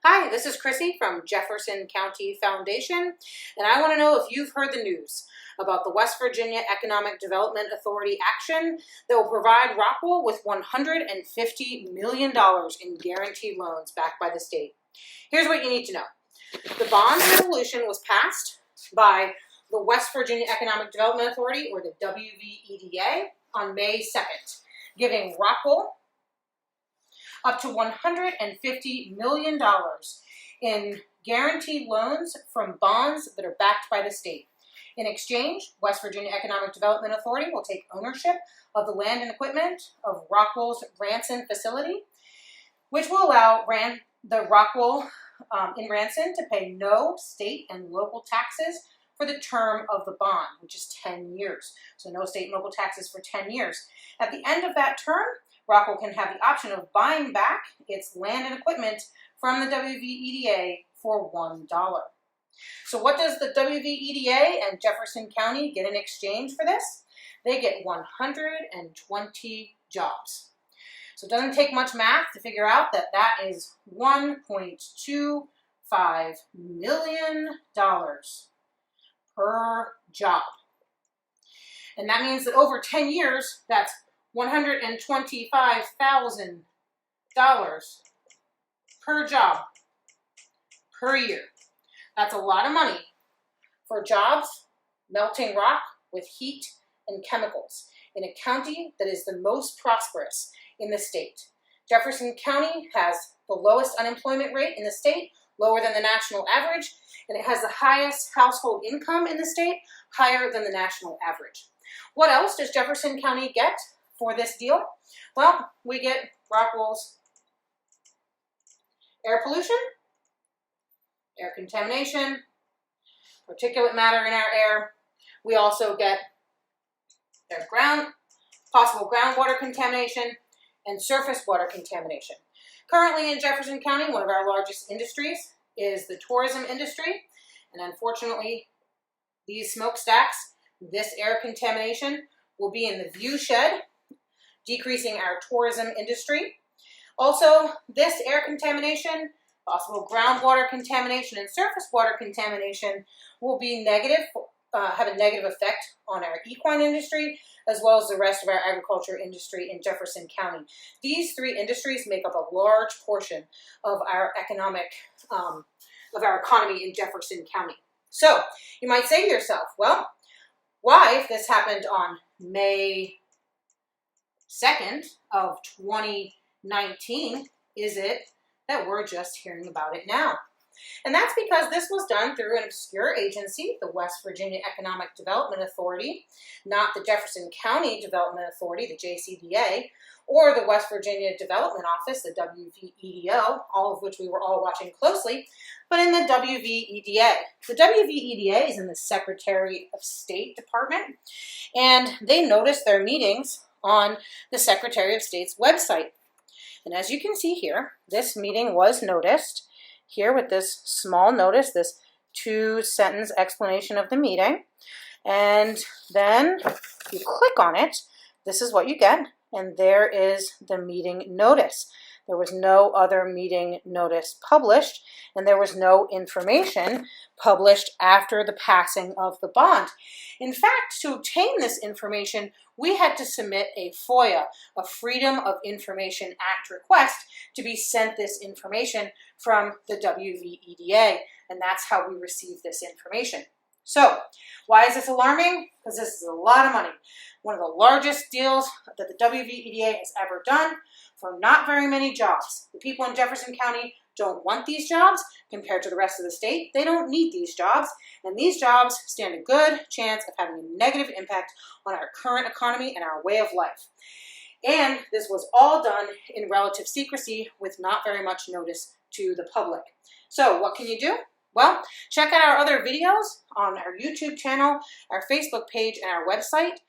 Hi, this is Chrissy from Jefferson County Foundation, and I want to know if you've heard the news about the West Virginia Economic Development Authority action that will provide Rockwool with $150 million in guaranteed loans backed by the state. Here's what you need to know. The bond resolution was passed by the West Virginia Economic Development Authority, or the WVEDA, on May 2nd, giving Rockwool up to $150 million in guaranteed loans from bonds that are backed by the state. In exchange, West Virginia Economic Development Authority will take ownership of the land and equipment of Rockwool's Ranson facility, which will allow the Rockwool in Ranson to pay no state and local taxes for the term of the bond, which is 10 years. So no state and local taxes for 10 years. At the end of that term, Rockwool can have the option of buying back its land and equipment from the WVEDA for $1. So what does the WVEDA and Jefferson County get in exchange for this? They get 120 jobs. So it doesn't take much math to figure out that that is $1.25 million per job. And that means that over 10 years, that's $125,000 per job per year. That's a lot of money for jobs melting rock with heat and chemicals in a county that is the most prosperous in the state. Jefferson County has the lowest unemployment rate in the state, lower than the national average, and it has the highest household income in the state, higher than the national average. What else does Jefferson County get for this deal? Well, we get Rockwool's air pollution, air contamination, particulate matter in our air. We also get their possible groundwater contamination and surface water contamination. Currently in Jefferson County, one of our largest industries is the tourism industry, and unfortunately, these smokestacks, this air contamination, will be in the view shed, decreasing our tourism industry. Also, this air contamination, possible groundwater contamination, and surface water contamination will be negative, have a negative effect on our equine industry, as well as the rest of our agriculture industry in Jefferson County. These three industries make up a large portion of our economy in Jefferson County. So you might say to yourself, well, why, if this happened on May 2nd of 2019, is it that we're just hearing about it now? And that's because this was done through an obscure agency, the West Virginia Economic Development Authority, not the Jefferson County Development Authority, the JCDA, or the West Virginia Development Office, the WVEDA, all of which we were all watching closely, but in the WVEDA. The WVEDA is in the Secretary of State Department, and they noticed their meetings on the Secretary of State's website. And as you can see here, this meeting was noticed here with this small notice, this 2-sentence explanation of the meeting. And then if you click on it, this is what you get. And there is the meeting notice. There was no other meeting notice published, and there was no information published after the passing of the bond. In fact, to obtain this information, we had to submit a FOIA, a Freedom of Information Act request, to be sent this information from the WVEDA, and that's how we received this information. So, why is this alarming? Because this is a lot of money. One of the largest deals that the WVEDA has ever done for not very many jobs. The people in Jefferson County don't want these jobs compared to the rest of the state. They don't need these jobs, and these jobs stand a good chance of having a negative impact on our current economy and our way of life. And this was all done in relative secrecy with not very much notice to the public. So what can you do? Well, check out our other videos on our YouTube channel, our Facebook page, and our website.